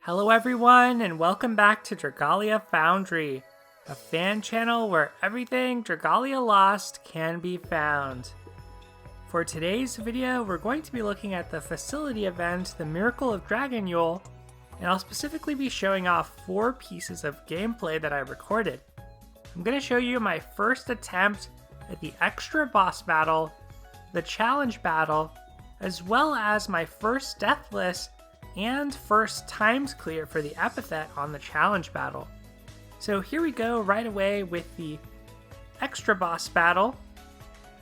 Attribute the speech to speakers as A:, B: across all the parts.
A: Hello everyone, and welcome back to Dragalia Foundry, a fan channel where everything Dragalia lost can be found. For today's video, we're going to be looking at the facility event, the Miracle of Dragonyule, and I'll specifically be showing off 4 pieces of gameplay that I recorded. I'm going to show you my first attempt at the extra boss battle, the challenge battle, as well as my first Deathless and first times clear for the epithet on the challenge battle. So here we go right away with the extra boss battle.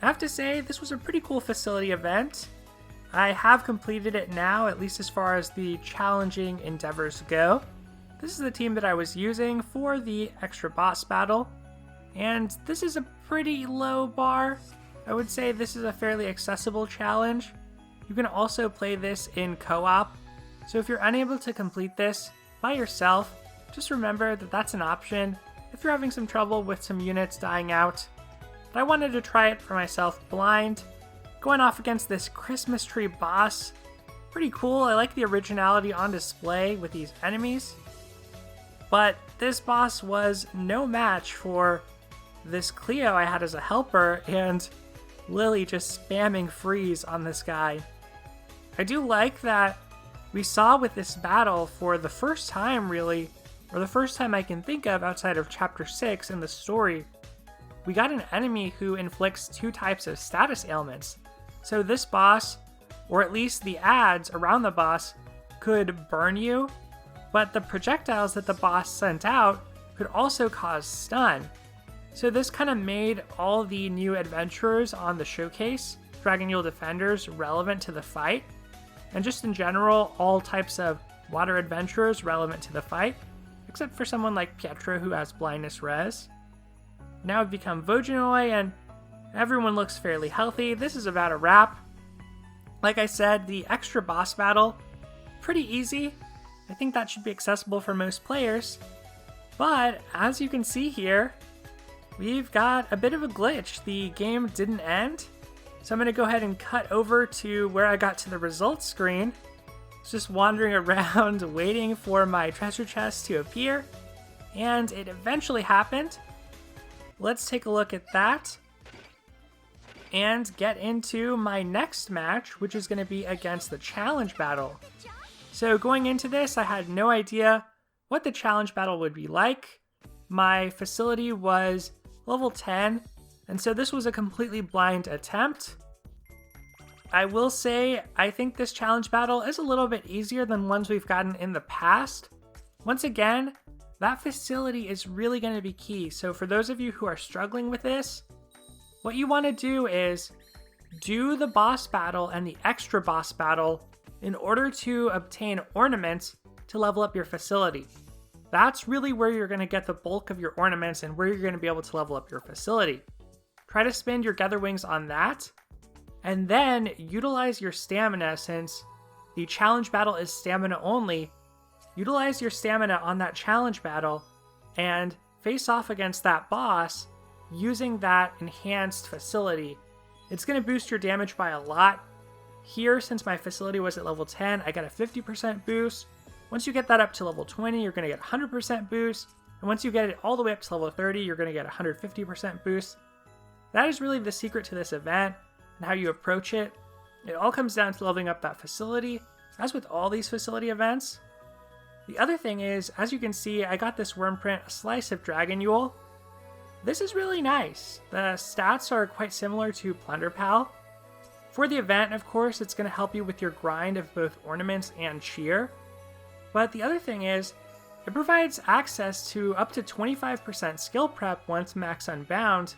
A: I have to say this was a pretty cool facility event. I have completed it now, at least as far as the challenging endeavors go. This is the team that I was using for the extra boss battle, and this is a pretty low bar. I would say this is a fairly accessible challenge. You can also play this in co-op. So if you're unable to complete this by yourself, just remember that that's an option if you're having some trouble with some units dying out. But I wanted to try it for myself blind, going off against this Christmas tree boss. Pretty cool. I like the originality on display with these enemies. But this boss was no match for this Cleo I had as a helper and Lily just spamming freeze on this guy. I do like that we saw with this battle for the first time really, or the first time I can think of outside of chapter 6 in the story, we got an enemy who inflicts 2 types of status ailments. So this boss, or at least the ads around the boss, could burn you, but the projectiles that the boss sent out could also cause stun. So this kind of made all the new adventurers on the showcase, Dragonyule Defenders, relevant to the fight. And just in general, all types of water adventurers relevant to the fight, except for someone like Pietro who has blindness res. Now we've become Vojanoi and everyone looks fairly healthy. This is about a wrap. Like I said, the extra boss battle, pretty easy. I think that should be accessible for most players. But as you can see here, we've got a bit of a glitch. The game didn't end. So I'm going to go ahead and cut over to where I got to the results screen. Just wandering around waiting for my treasure chest to appear. And it eventually happened. Let's take a look at that. And get into my next match, which is going to be against the challenge battle. So going into this, I had no idea what the challenge battle would be like. My facility was level 10. And so this was a completely blind attempt. I will say, I think this challenge battle is a little bit easier than ones we've gotten in the past. Once again, that facility is really going to be key. So for those of you who are struggling with this, what you want to do is do the boss battle and the extra boss battle in order to obtain ornaments to level up your facility. That's really where you're going to get the bulk of your ornaments and where you're going to be able to level up your facility. Try to spend your Gather Wings on that, and then utilize your stamina since the challenge battle is stamina only. Utilize your stamina on that challenge battle and face off against that boss using that enhanced facility. It's going to boost your damage by a lot. Here, since my facility was at level 10, I got a 50% boost. Once you get that up to level 20, you're going to get 100% boost. And once you get it all the way up to level 30, you're going to get 150% boost. That is really the secret to this event and how you approach it. It all comes down to leveling up that facility, as with all these facility events. The other thing is, as you can see, I got this worm print, a slice of Dragonyule. This is really nice. The stats are quite similar to Plunder Pal. For the event, of course, it's going to help you with your grind of both ornaments and cheer. But the other thing is, it provides access to up to 25% skill prep once max unbound,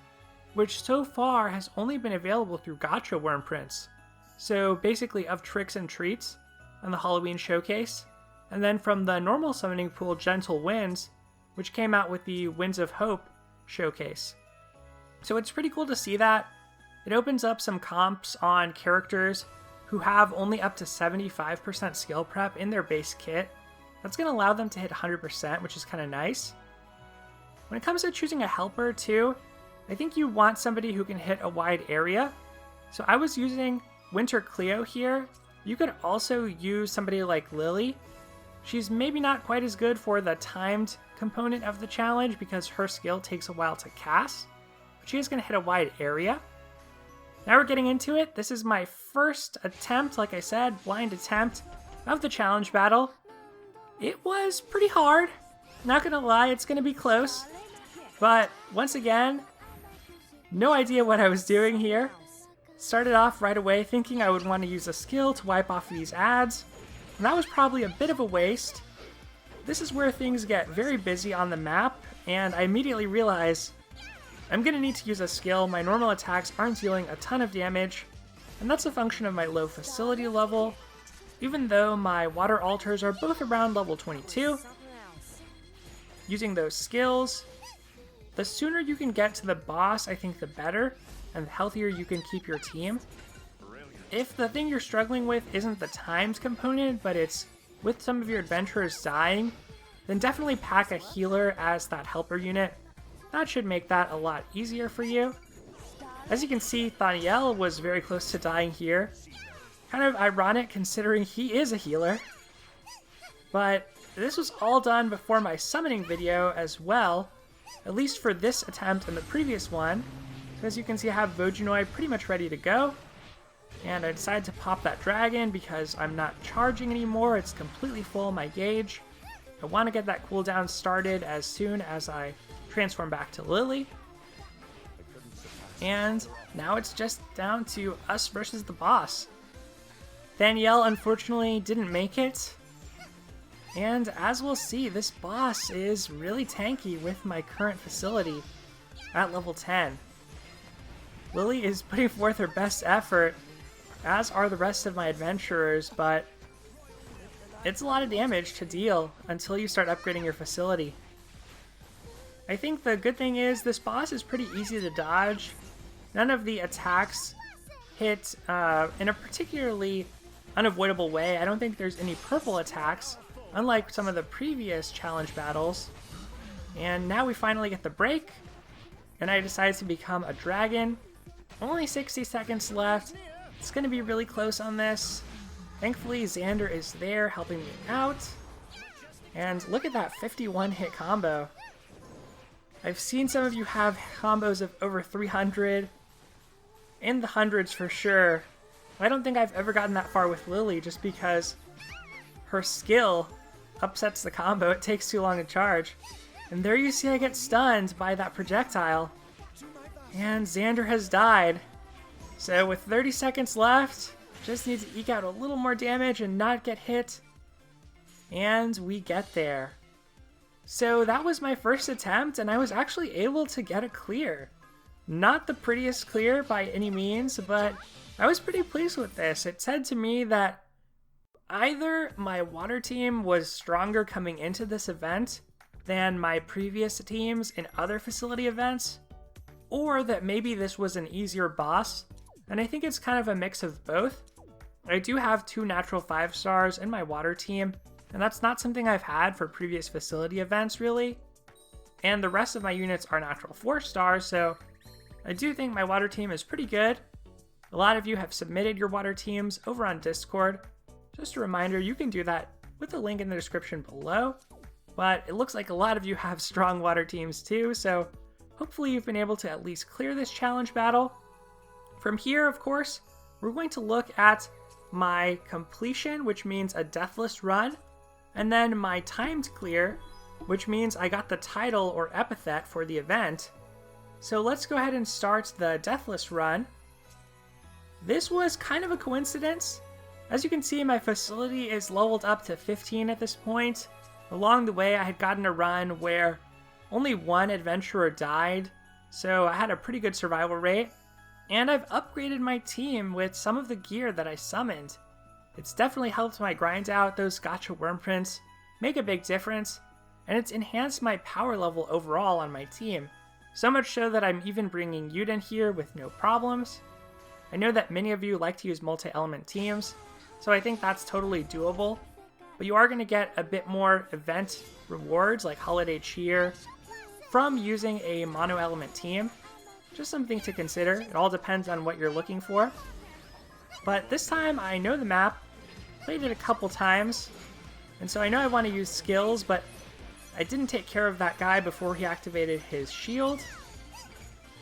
A: which so far has only been available through Gacha worm prints. So basically of Tricks and Treats on the Halloween showcase, and then from the normal summoning pool Gentle Winds, which came out with the Winds of Hope showcase. So it's pretty cool to see that. It opens up some comps on characters who have only up to 75% skill prep in their base kit. That's going to allow them to hit 100%, which is kind of nice. When it comes to choosing a helper too, I think you want somebody who can hit a wide area. So I was using Winter Cleo here. You could also use somebody like Lily. She's maybe not quite as good for the timed component of the challenge because her skill takes a while to cast, but she is going to hit a wide area. Now we're getting into it. This is my first attempt, like I said, blind attempt of the challenge battle. It was pretty hard. Not going to lie, it's going to be close. But once again, no idea what I was doing here. Started off right away thinking I would want to use a skill to wipe off these ads, and that was probably a bit of a waste. This is where things get very busy on the map, and I immediately realize I'm going to need to use a skill. My normal attacks aren't dealing a ton of damage, and that's a function of my low facility level, even though my water altars are both around level 22. Using those skills, the sooner you can get to the boss, I think the better, and the healthier you can keep your team. If the thing you're struggling with isn't the timed component, but it's with some of your adventurers dying, then definitely pack a healer as that helper unit. That should make that a lot easier for you. As you can see, Thaniel was very close to dying here. Kind of ironic considering he is a healer. But this was all done before my summoning video as well, at least for this attempt and the previous one. So as you can see, I have Vojinoi pretty much ready to go. And I decided to pop that dragon because I'm not charging anymore. It's completely full, my gauge. I want to get that cooldown started as soon as I transform back to Lily. And now it's just down to us versus the boss. Thaniel unfortunately didn't make it. And as we'll see, this boss is really tanky with my current facility at level 10. Lily is putting forth her best effort, as are the rest of my adventurers, but it's a lot of damage to deal until you start upgrading your facility. I think the good thing is this boss is pretty easy to dodge. None of the attacks hit in a particularly unavoidable way. I don't think there's any purple attacks, unlike some of the previous challenge battles. And now we finally get the break, and I decide to become a dragon. Only 60 seconds left. It's going to be really close on this. Thankfully, Xander is there helping me out. And look at that 51 hit combo. I've seen some of you have combos of over 300. In the hundreds for sure. I don't think I've ever gotten that far with Lily just because her skill upsets the combo. It takes too long to charge. And there you see I get stunned by that projectile. And Xander has died. So with 30 seconds left, just need to eke out a little more damage and not get hit. And we get there. So that was my first attempt, and I was actually able to get a clear. Not the prettiest clear by any means, but I was pretty pleased with this. It said to me that either my water team was stronger coming into this event than my previous teams in other facility events, or that maybe this was an easier boss, and I think it's kind of a mix of both. I do have 2 natural 5 stars in my water team, and that's not something I've had for previous facility events really, and the rest of my units are natural 4 stars, so I do think my water team is pretty good. A lot of you have submitted your water teams over on Discord. Just a reminder, you can do that with the link in the description below, but it looks like a lot of you have strong water teams too, so hopefully you've been able to at least clear this challenge battle. From here, of course, we're going to look at my completion, which means a Deathless Run, and then my timed clear, which means I got the title or epithet for the event. So let's go ahead and start the Deathless Run. This was kind of a coincidence. As you can see, my facility is leveled up to 15 at this point. Along the way, I had gotten a run where only 1 adventurer died, so I had a pretty good survival rate. And I've upgraded my team with some of the gear that I summoned. It's definitely helped my grind out. Those gacha worm prints make a big difference, and it's enhanced my power level overall on my team. So much so that I'm even bringing Yuden here with no problems. I know that many of you like to use multi-element teams, so I think that's totally doable. But you are going to get a bit more event rewards like holiday cheer from using a mono-element team. Just something to consider. It all depends on what you're looking for. But this time I know the map, played it a couple times, And so I know I want to use skills, but I didn't take care of that guy before he activated his shield.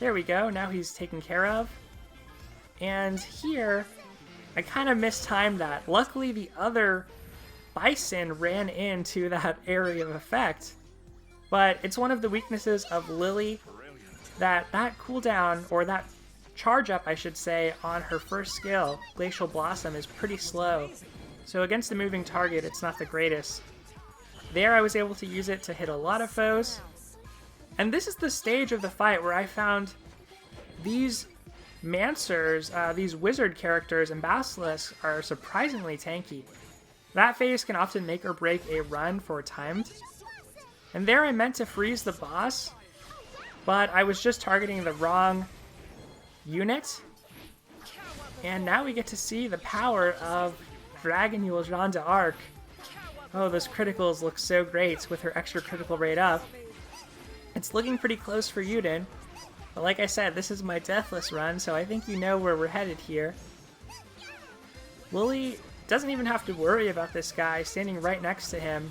A: There we go, now he's taken care of. And here, I kind of mistimed that. Luckily, the other Bison ran into that area of effect. But it's one of the weaknesses of Lily that cooldown, or that charge up, I should say, on her first skill, Glacial Blossom, is pretty slow. So against a moving target, it's not the greatest. There, I was able to use it to hit a lot of foes. And this is the stage of the fight where I found these Mancers, these wizard characters and Basilisks, are surprisingly tanky. That phase can often make or break a run for timed. And there I meant to freeze the boss, but I was just targeting the wrong unit. And now we get to see the power of Dragonyule Jeanne d'Arc. Oh, those criticals look so great with her extra critical rate up. It's looking pretty close for Yuden. But like I said, this is my Deathless Run, so I think you know where we're headed here. Lily doesn't even have to worry about this guy standing right next to him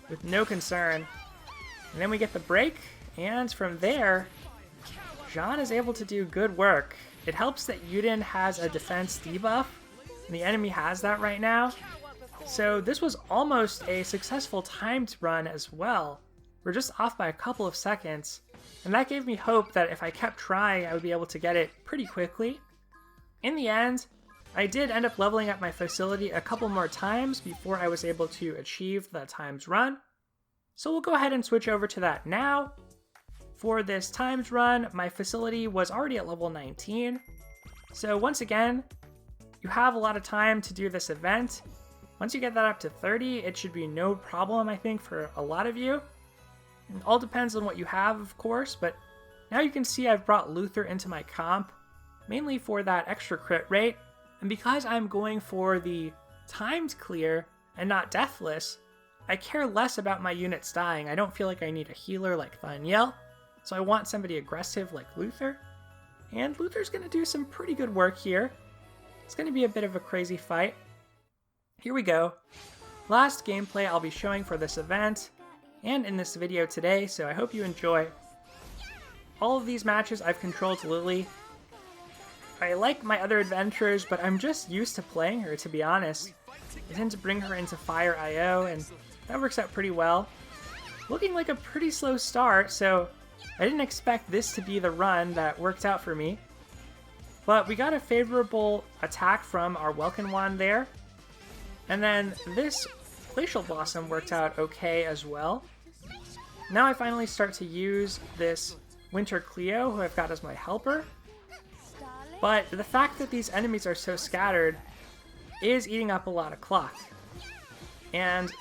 A: with no concern. And then we get the break, and from there, Jeanne is able to do good work. It helps that Yuden has a defense debuff, and the enemy has that right now. So this was almost a successful timed run as well. We're just off by a couple of seconds, and that gave me hope that if I kept trying, I would be able to get it pretty quickly. In the end, I did end up leveling up my facility a couple more times before I was able to achieve the timed run. So we'll go ahead and switch over to that now. For this timed run, my facility was already at level 19. So once again, you have a lot of time to do this event. Once you get that up to 30, it should be no problem, I think, for a lot of you. It all depends on what you have, of course, but now you can see I've brought Luther into my comp, mainly for that extra crit rate. And because I'm going for the timed clear and not deathless, I care less about my units dying. I don't feel like I need a healer like Thaniel, so I want somebody aggressive like Luther. And Luther's going to do some pretty good work here. It's going to be a bit of a crazy fight. Here we go. Last gameplay I'll be showing for this event and in this video today, so I hope you enjoy. All of these matches I've controlled Lily. I like my other adventurers, but I'm just used to playing her, to be honest. I tend to bring her into Fire IO, and that works out pretty well. Looking like a pretty slow start, so I didn't expect this to be the run that worked out for me. But we got a favorable attack from our Welkin Wand there. And then this Glacial Blossom worked out okay as well. Now I finally start to use this Winter Cleo, who I've got as my helper. But the fact that these enemies are so scattered is eating up a lot of clock. And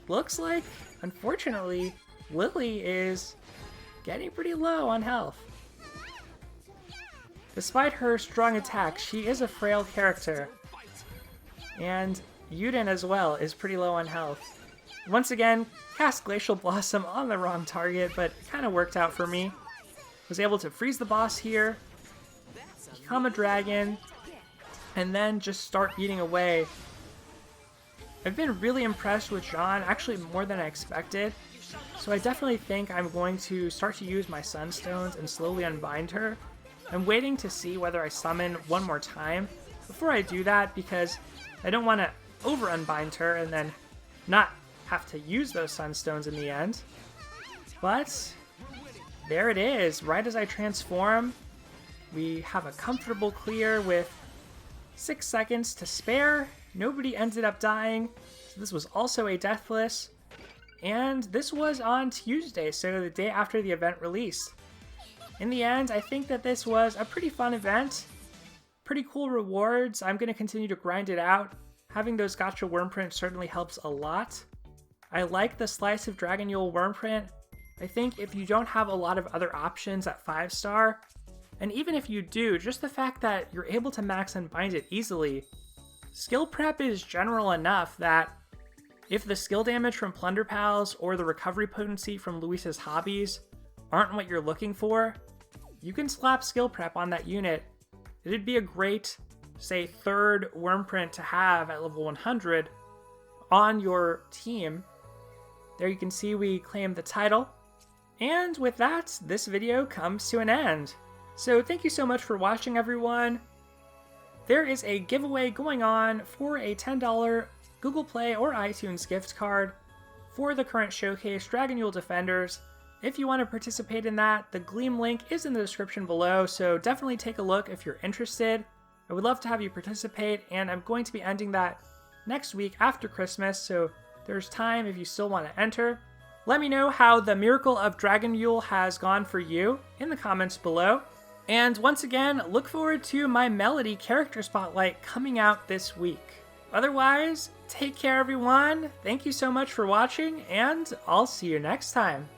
A: looks like, unfortunately, Lily is getting pretty low on health. Despite her strong attack, she is a frail character. And Yuden as well is pretty low on health. Once again, cast Glacial Blossom on the wrong target, but it kind of worked out for me. Was able to freeze the boss here, become a dragon, and then just start eating away. I've been really impressed with Jeanne, actually more than I expected. So I definitely think I'm going to start to use my Sunstones and slowly unbind her. I'm waiting to see whether I summon one more time before I do that, because I don't want to over unbind her and then not have to use those Sunstones in the end. But there it is. Right as I transform, we have a comfortable clear with 6 seconds to spare. Nobody ended up dying. So this was also a deathless. And this was on Tuesday, so the day after the event released. In the end, I think that this was a pretty fun event. Pretty cool rewards. I'm going to continue to grind it out. Having those gacha wormprint certainly helps a lot. I like the Slice of Dragonyule wormprint. I think if you don't have a lot of other options at 5-star, and even if you do, just the fact that you're able to max unbind it easily, skill prep is general enough that if the skill damage from Plunder Pals or the recovery potency from Luisa's hobbies aren't what you're looking for, you can slap skill prep on that unit. It'd be a great, say, 3rd wormprint to have at level 100, on your team. There you can see we claimed the title. And with that, this video comes to an end. So thank you so much for watching, everyone. There is a giveaway going on for a $10 Google Play or iTunes gift card for the current showcase, Dragonyule Defenders. If you want to participate in that, the Gleam link is in the description below, so definitely take a look if you're interested. I would love to have you participate, and I'm going to be ending that next week after Christmas, so there's time if you still want to enter. Let me know how the Miracle of Dragonyule has gone for you in the comments below. And once again, look forward to my Melody character spotlight coming out this week. Otherwise, take care everyone, thank you so much for watching, and I'll see you next time.